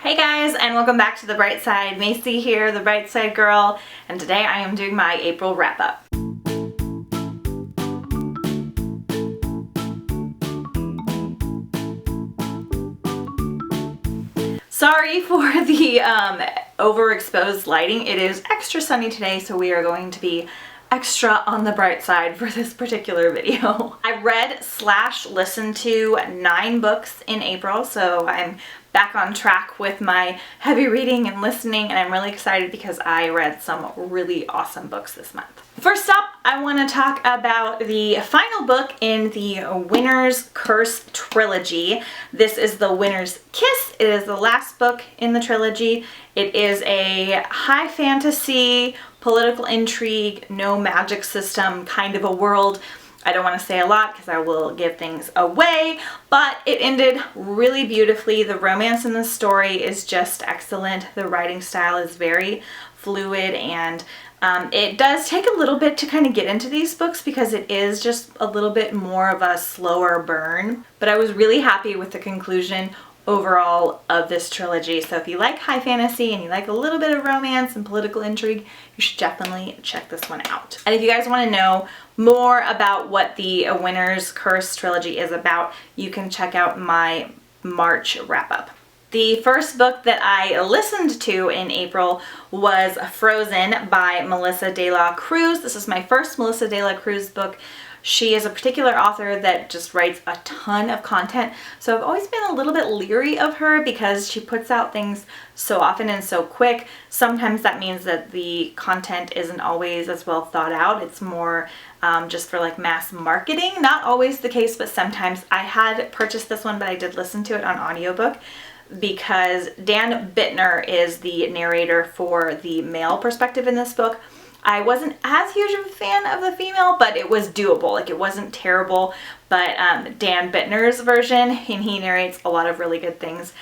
Hey guys, and welcome back to The Bright Side. Macy here, The Bright Side Girl, and today I am doing my April wrap-up. Sorry for the overexposed lighting. It is extra sunny today, so we are going to be extra on the bright side for this particular video. I read / listened to 9 books in April, so I'm back on track with my heavy reading and listening, and I'm really excited because I read some really awesome books this month. First up, I want to talk about the final book in the Winter's Curse trilogy. This is The Winter's Kiss. It is the last book in the trilogy. It is a high fantasy, political intrigue, no magic system kind of a world. I don't want to say a lot because I will give things away, but it ended really beautifully. The romance in the story is just excellent. The writing style is very fluid, and it does take a little bit to kind of get into these books because it is just a little bit more of a slower burn, but I was really happy with the conclusion overall of this trilogy. So if you like high fantasy and you like a little bit of romance and political intrigue, you should definitely check this one out. And if you guys want to know more about what the Winter's Curse trilogy is about, you can check out my March wrap-up. The first book that I listened to in April was Frozen by Melissa De La Cruz. This is my first Melissa De La Cruz book. She is a particular author that just writes a ton of content, so I've always been a little bit leery of her because she puts out things so often and so quick. Sometimes that means that the content isn't always as well thought out. It's more just for like mass marketing. Not always the case, but sometimes. I had purchased this one, but I did listen to it on audiobook because Dan Bittner is the narrator for the male perspective in this book. I wasn't as huge of a fan of the female, but it was doable. Like, it wasn't terrible, but Dan Bittner's version, and he narrates a lot of really good things,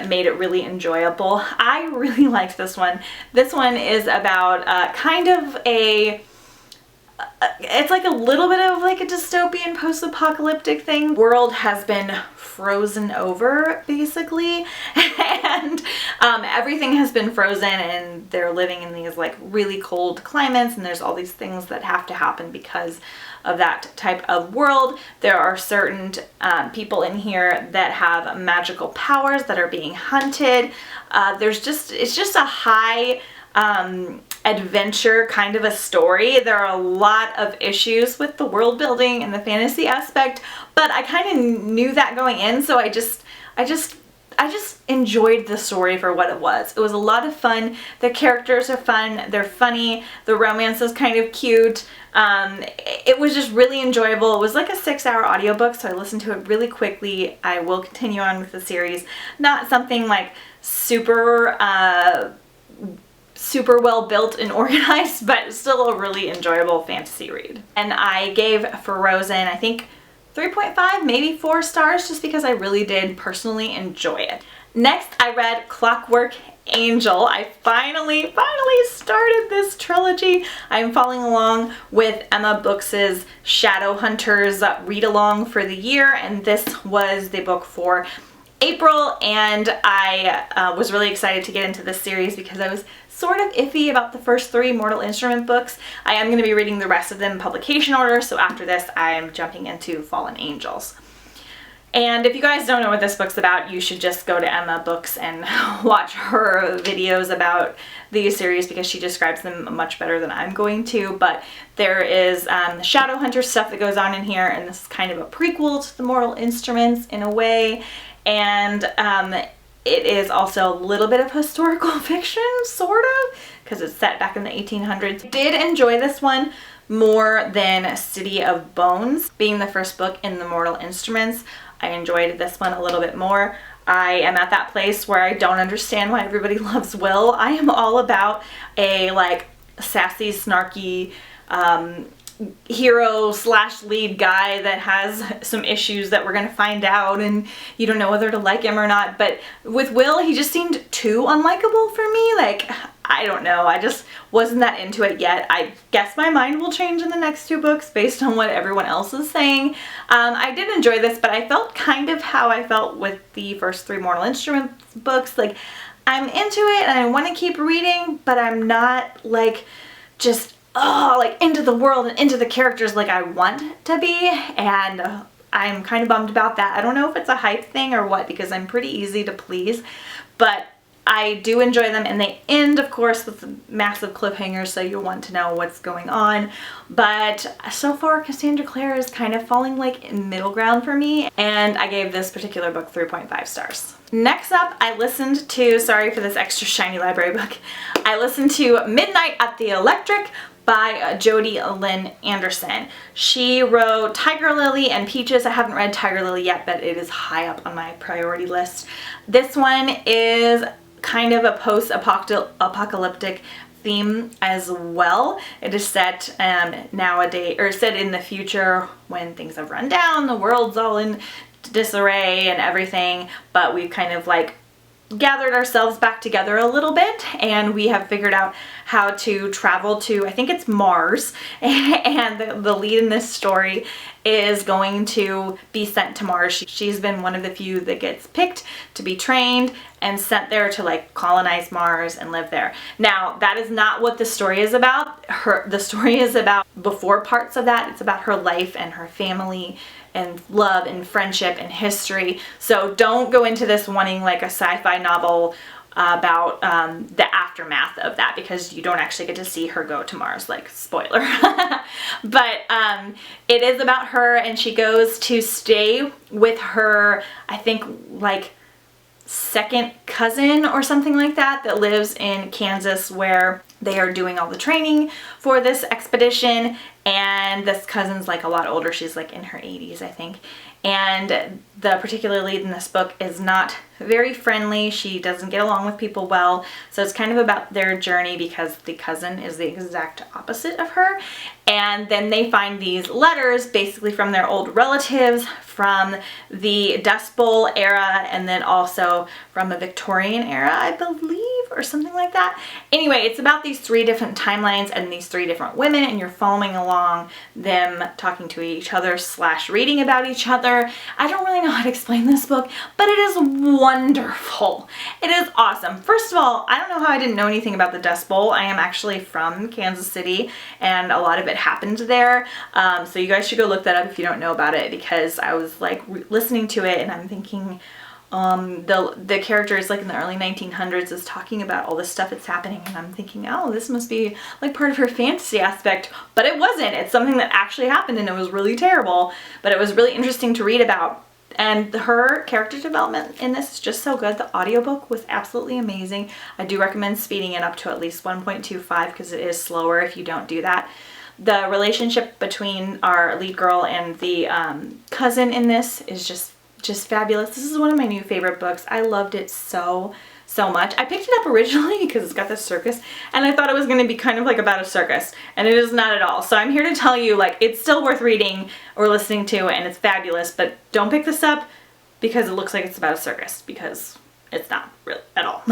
made it really enjoyable. I really liked this one. This one is about kind of a... it's like a little bit of like a dystopian post-apocalyptic thing. The world has been frozen over, basically, and everything has been frozen, and they're living in these like really cold climates, and there's all these things that have to happen because of that type of world. There are certain people in here that have magical powers that are being hunted. It's just a high adventure kind of a story. There are a lot of issues with the world building and the fantasy aspect, but I kind of knew that going in, so I just enjoyed the story for what it was. It was a lot of fun. The characters are fun. They're funny. The romance is kind of cute. It was just really enjoyable. It was like a 6-hour audiobook, so I listened to it really quickly. I will continue on with the series. Not something like super well built and organized, but still a really enjoyable fantasy read. And I gave Frozen, I think, 3.5, maybe 4 stars, just because I really did personally enjoy it. Next, I read Clockwork Angel. I finally started this trilogy. I'm following along with Emma Books' Shadowhunters read-along for the year, and this was the book for April, and I was really excited to get into this series because I was sort of iffy about the first 3 Mortal Instrument books. I am going to be reading the rest of them in publication order, so after this I am jumping into Fallen Angels. And if you guys don't know what this book's about, you should just go to Emma Books and watch her videos about these series because she describes them much better than I'm going to. But there is Shadowhunter stuff that goes on in here, and this is kind of a prequel to the Mortal Instruments in a way. And it is also a little bit of historical fiction, sort of, because it's set back in the 1800s. I did enjoy this one more than City of Bones, being the first book in the Mortal Instruments. I enjoyed this one a little bit more. I am at that place where I don't understand why everybody loves Will. I am all about a like sassy, snarky, hero slash lead guy that has some issues that we're gonna find out, and you don't know whether to like him or not. But with Will, he just seemed too unlikable for me. Like, I don't know, I just wasn't that into it yet. I guess my mind will change in the next 2 books based on what everyone else is saying. I did enjoy this, but I felt kind of how I felt with the first 3 Mortal Instruments books. Like, I'm into it and I want to keep reading, but I'm not like just like into the world and into the characters like I want to be, and I'm kind of bummed about that. I don't know if it's a hype thing or what, because I'm pretty easy to please, but I do enjoy them, and they end, of course, with massive cliffhangers, so you'll want to know what's going on. But so far, Cassandra Clare is kind of falling like in middle ground for me, and I gave this particular book 3.5 stars. Next up, I listened to, sorry for this extra shiny library book, I listened to Midnight at the Electric by Jodi Lynn Anderson. She wrote Tiger Lily and Peaches. I haven't read Tiger Lily yet, but it is high up on my priority list. This one is kind of a post-apocalyptic theme as well. It is set nowadays, or set in the future when things have run down, the world's all in disarray and everything, but we've kind of like gathered ourselves back together a little bit, and we have figured out how to travel to, I think it's Mars, and the lead in this story is going to be sent to Mars. She's been one of the few that gets picked to be trained and sent there to like colonize Mars and live there. Now, that is not what the story is about. The story is about before parts of that. It's about her life and her family and love and friendship and history. So don't go into this wanting like a sci-fi novel about the aftermath of that, because you don't actually get to see her go to Mars, like spoiler. But it is about her, and she goes to stay with her, I think like second cousin or something like that lives in Kansas, where they are doing all the training for this expedition. And this cousin's like a lot older. She's like in her 80s, I think. And the particular lead in this book is not very friendly. She doesn't get along with people well. So it's kind of about their journey, because the cousin is the exact opposite of her. And then they find these letters basically from their old relatives from the Dust Bowl era, and then also from the Victorian era, I believe, or something like that. Anyway, it's about these 3 different timelines and these 3 different women, and you're following along them talking to each other / reading about each other. I don't really know how to explain this book, but it is wonderful. It is awesome. First of all, I don't know how I didn't know anything about the Dust Bowl. I am actually from Kansas City, and a lot of it happened there. So you guys should go look that up if you don't know about it, because I was like listening to it and I'm thinking, the characters like in the early 1900s is talking about all this stuff that's happening, and I'm thinking, oh, this must be like part of her fantasy aspect, but it wasn't. It's something that actually happened, and it was really terrible, but it was really interesting to read about. And her character development in this is just so good. The audiobook was absolutely amazing. I do recommend speeding it up to at least 1.25, because it is slower if you don't do that. The relationship between our lead girl and the cousin in this is just fabulous. This is one of my new favorite books. I loved it so much. I picked it up originally because it's got this circus, and I thought it was going to be kind of like about a circus, and it is not at all. So I'm here to tell you, like, it's still worth reading or listening to, and it's fabulous, but don't pick this up because it looks like it's about a circus, because it's not really at all.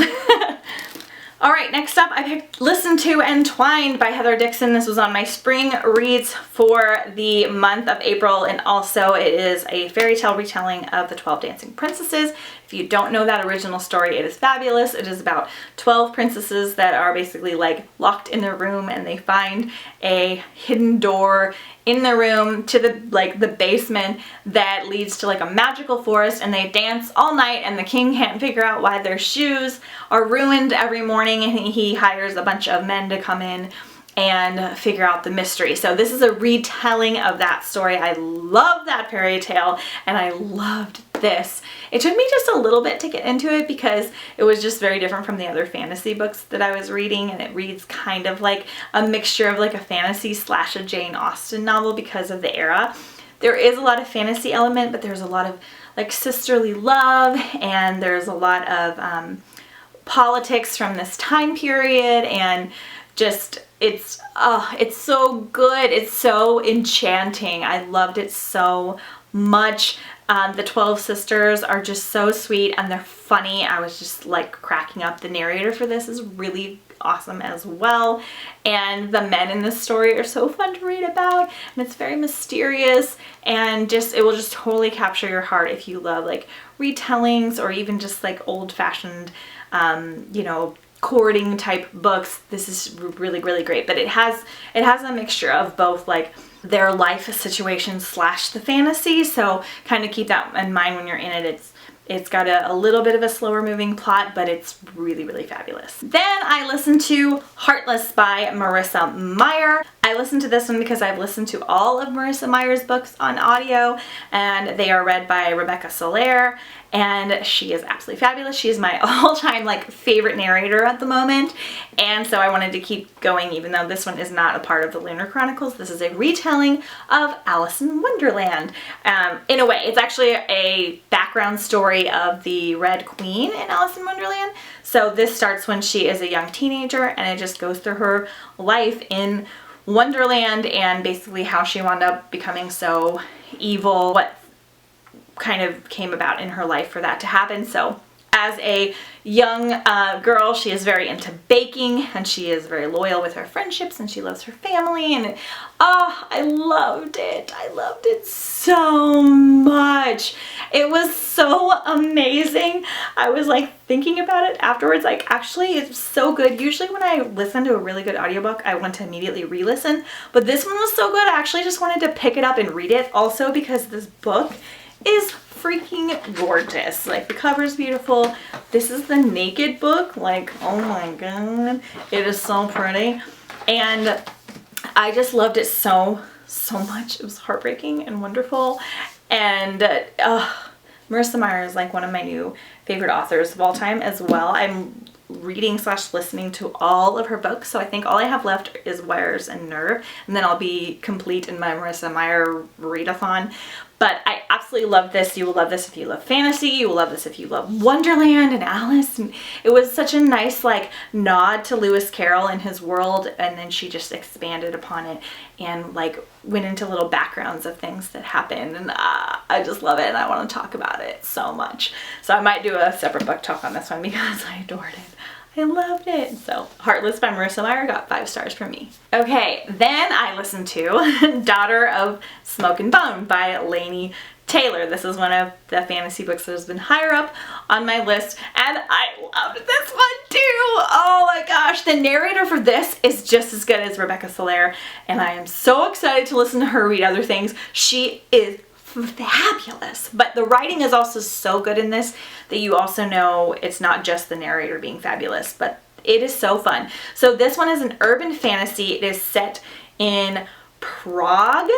Alright, next up I listened to Entwined by Heather Dixon. This was on my spring reads for the month of April, and also it is a fairy tale retelling of the 12 Dancing Princesses. If you don't know that original story, it is fabulous. It is about 12 princesses that are basically like locked in their room, and they find a hidden door in the room to the basement that leads to like a magical forest, and they dance all night, and the king can't figure out why their shoes are ruined every morning, and he hires a bunch of men to come in and figure out the mystery. So this is a retelling of that story. I love that fairy tale, and I loved this. It took me just a little bit to get into it because it was just very different from the other fantasy books that I was reading, and it reads kind of like a mixture of like a fantasy / a Jane Austen novel because of the era. There is a lot of fantasy element, but there's a lot of like sisterly love, and there's a lot of politics from this time period, and just, it's so good. It's so enchanting. I loved it so much. The 12 sisters are just so sweet and they're funny. I was just like cracking up. The narrator for this is really awesome as well, and the men in this story are so fun to read about, and it's very mysterious, and just it will just totally capture your heart if you love like retellings or even just like old-fashioned you know, courting type books. This is really, really great. But it has a mixture of both like their life situation slash the fantasy, so kind of keep that in mind when you're in it. It's got a little bit of a slower moving plot, but it's really, really fabulous. Then I listened to Heartless by Marissa Meyer. I listened to this one because I've listened to all of Marissa Meyer's books on audio, and they are read by Rebecca Soler, and she is absolutely fabulous. She is my all-time like favorite narrator at the moment, and so I wanted to keep going even though this one is not a part of the Lunar Chronicles. This is a retelling of Alice in Wonderland. In a way, it's actually a background story of the Red Queen in Alice in Wonderland. So this starts when she is a young teenager, and it just goes through her life in Wonderland and basically how she wound up becoming so evil, what kind of came about in her life for that to happen. So as a young girl, she is very into baking, and she is very loyal with her friendships, and she loves her family, and I loved it. I loved it so much. It was so amazing. I was like thinking about it afterwards, like actually it's so good. Usually when I listen to a really good audiobook, I want to immediately re-listen, but this one was so good I actually just wanted to pick it up and read it, also because this book is freaking gorgeous. Like the cover's beautiful. This is the naked book. Like, oh my god, it is so pretty, and I just loved it so much. It was heartbreaking and wonderful, and Marissa Meyer is like one of my new favorite authors of all time as well. I'm reading slash listening to all of her books, so I think all I have left is Wires and Nerve, and then I'll be complete in my Marissa Meyer readathon. But I absolutely love this. You will love this if you love fantasy. You will love this if you love Wonderland and Alice. And it was such a nice like nod to Lewis Carroll and his world, and then she just expanded upon it and like went into little backgrounds of things that happened, and I just love it, and I want to talk about it so much. So I might do a separate book talk on this one because I adored it. I loved it. So Heartless by Marissa Meyer got 5 stars from me. Okay, then I listened to Daughter of Smoke and Bone by Laini Taylor. This is one of the fantasy books that has been higher up on my list, and I loved this one too. Oh my gosh, the narrator for this is just as good as Rebecca Soler, and I am so excited to listen to her read other things. She is fabulous, but the writing is also so good in this that you also know it's not just the narrator being fabulous, but it is so fun. So this one is an urban fantasy. It is set in Prague,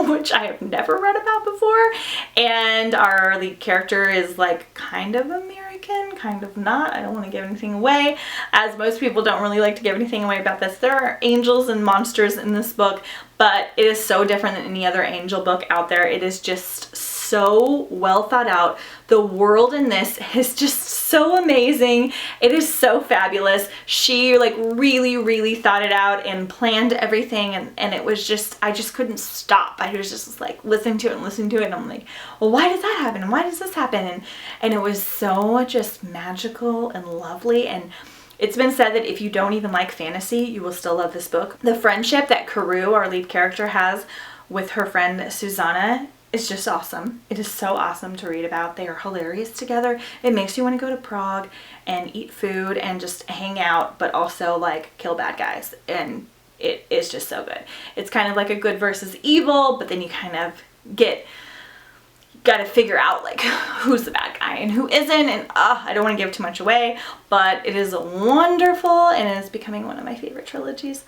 which I have never read about before, and our lead character is like kind of American, kind of not. I don't want to give anything away, as most people don't really like to give anything away about this. There are angels and monsters in this book, but it is so different than any other angel book out there. It is just so well thought out. The world in this is just so amazing. It is so fabulous. She like really thought it out and planned everything, and it was just, I just couldn't stop. I was just like listening to it, and I'm like, well, why does that happen, and why does this happen, and it was so just magical and lovely. And it's been said that if you don't even like fantasy, you will still love this book. The friendship that Karou, our lead character, has with her friend Susanna is just awesome. It is so awesome to read about. They are hilarious together. It makes you want to go to Prague and eat food and just hang out, but also like kill bad guys, and it is just so good. It's kind of like a good versus evil, but then you kind of got to figure out like who's the bad guy and who isn't, and I don't want to give too much away, but it is wonderful, and it is becoming one of my favorite trilogies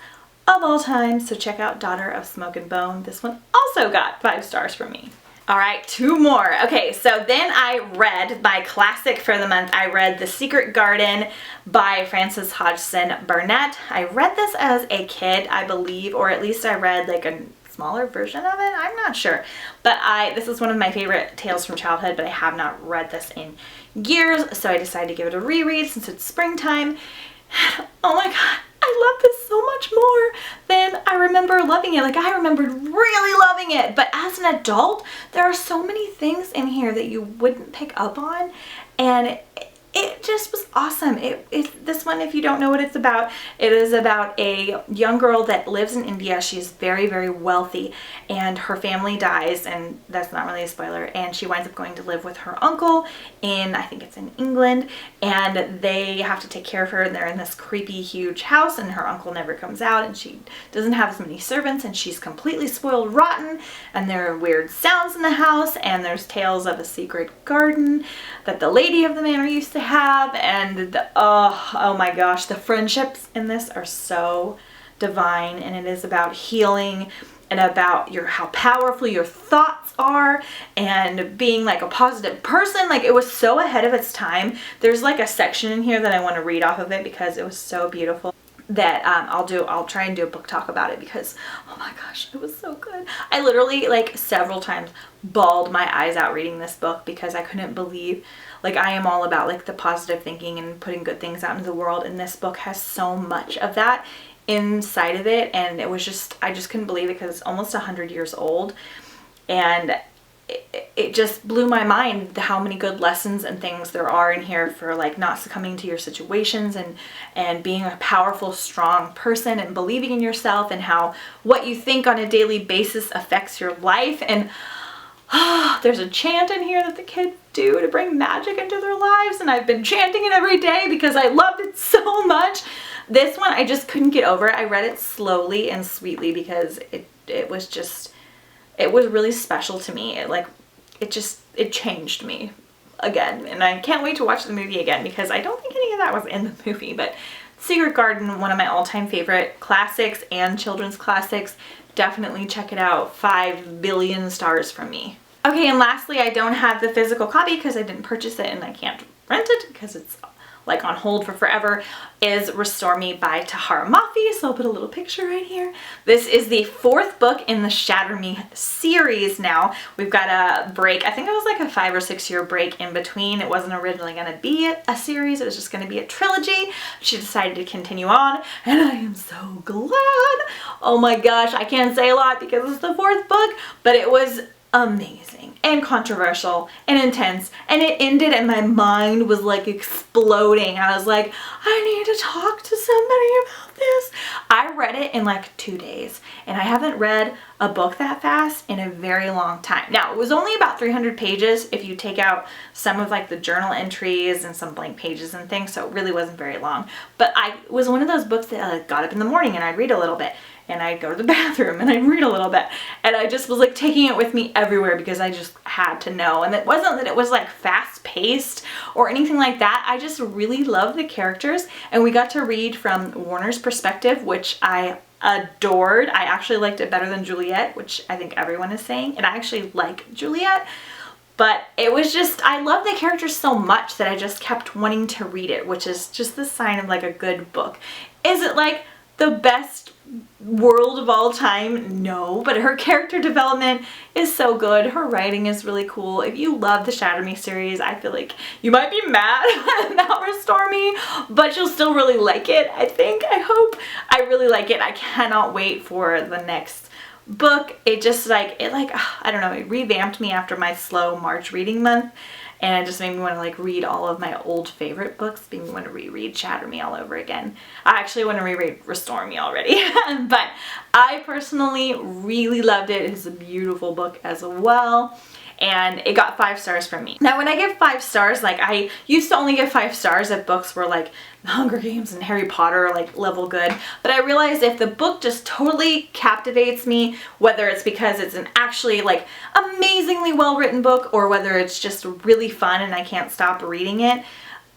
of all time. So check out Daughter of Smoke and Bone. This one also got 5 stars from me. All right, 2 more. Okay, so then I read my classic for the month. I read The Secret Garden by Frances Hodgson Burnett. I read this as a kid, I believe, or at least I read like a smaller version of it. I'm not sure, but this is one of my favorite tales from childhood, but I have not read this in years, so I decided to give it a reread since it's springtime. Oh my god, I I love this so much more than I remember loving it. Like, I remembered really loving it, but as an adult, there are so many things in here that you wouldn't pick up on, and it just was awesome. This one, if you don't know what it's about, it is about a young girl that lives in India. She's very, very wealthy, and her family dies, and that's not really a spoiler, and she winds up going to live with her uncle in, I think it's in England, and they have to take care of her, and they're in this creepy, huge house, and her uncle never comes out, and she doesn't have as many servants, and she's completely spoiled rotten, and there are weird sounds in the house, and there's tales of a secret garden that the lady of the manor used to have, and oh my gosh, the friendships in this are so divine, and it is about healing and about how powerful your thoughts are and being like a positive person. Like, it was so ahead of its time. There's like a section in here that I want to read off of it because it was so beautiful that I'll try and do a book talk about it because, oh my gosh, it was so good. I literally, like, several times bawled my eyes out reading this book because I couldn't believe, like, I am all about like the positive thinking and putting good things out into the world, and this book has so much of that inside of it, and it was just, I just couldn't believe it because it's almost 100 years old, and it just blew my mind how many good lessons and things there are in here for like not succumbing to your situations and being a powerful, strong person and believing in yourself, and how what you think on a daily basis affects your life. And there's a chant in here that the kids do to bring magic into their lives, and I've been chanting it every day because I loved it so much. This one, I just couldn't get over it. I read it slowly and sweetly because it was just, it was really special to me. It changed me again, and I can't wait to watch the movie again because I don't think any of that was in the movie. But Secret Garden, one of my all-time favorite classics and children's classics. Definitely check it out. 5 billion stars from me. Okay, and lastly, I don't have the physical copy because I didn't purchase it and I can't rent it because it's like on hold for forever, is Restore Me by Tahereh Mafi. So I'll put a little picture right here. This is the 4th book in the Shatter Me series now. We've got a break. I think it was like a 5 or 6 year break in between. It wasn't originally going to be a series. It was just going to be a trilogy. She decided to continue on, and I am so glad. Oh my gosh, I can't say a lot because it's the 4th book, but it was amazing and controversial and intense, and it ended and my mind was like exploding. I was like, I need to talk to somebody about this. I read it in like 2 days, and I haven't read a book that fast in a very long time. Now, it was only about 300 pages if you take out some of like the journal entries and some blank pages and things, so it really wasn't very long. But it was one of those books that I got up in the morning and I'd read a little bit, and I'd go to the bathroom and I'd read a little bit, and I just was like taking it with me everywhere because I just had to know. And it wasn't that it was like fast paced or anything like that. I just really loved the characters, and we got to read from Warner's perspective, which I adored. I actually liked it better than Juliet, which I think everyone is saying, and I actually like Juliet. But it was just, I love the characters so much that I just kept wanting to read it, which is just the sign of like a good book. Is it like the best world of all time? No, but her character development is so good. Her writing is really cool. If you love the Shatter Me series, I feel like you might be mad about Restore Me, but you'll still really like it, I think. I hope. I really like it. I cannot wait for the next book. It just like, I don't know, it revamped me after my slow March reading month, and it just made me want to like read all of my old favorite books, made me want to reread Shatter Me all over again. I actually want to reread Restore Me already, but I personally really loved it. It's a beautiful book as well, and it got 5 stars from me. Now, when I give 5 stars, like I used to only give 5 stars if books were like The Hunger Games and Harry Potter, like level good, but I realized if the book just totally captivates me, whether it's because it's an actually like amazingly well written book or whether it's just really fun and I can't stop reading it,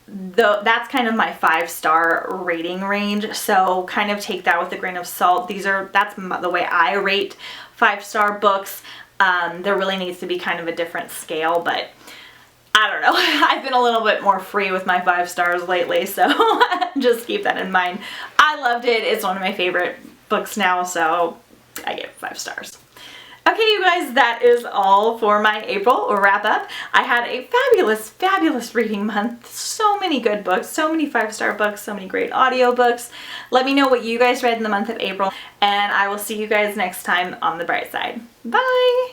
that's kind of my 5-star rating range. So kind of take that with a grain of salt. That's the way I rate 5-star books. There really needs to be kind of a different scale, but I don't know. I've been a little bit more free with my 5 stars lately, so just keep that in mind. I loved it. It's one of my favorite books now, so I give 5 stars. Okay, you guys, that is all for my April wrap up. I had a fabulous, fabulous reading month. So many good books, so many 5-star books, so many great audiobooks. Let me know what you guys read in the month of April, and I will see you guys next time on The Bright Side. Bye!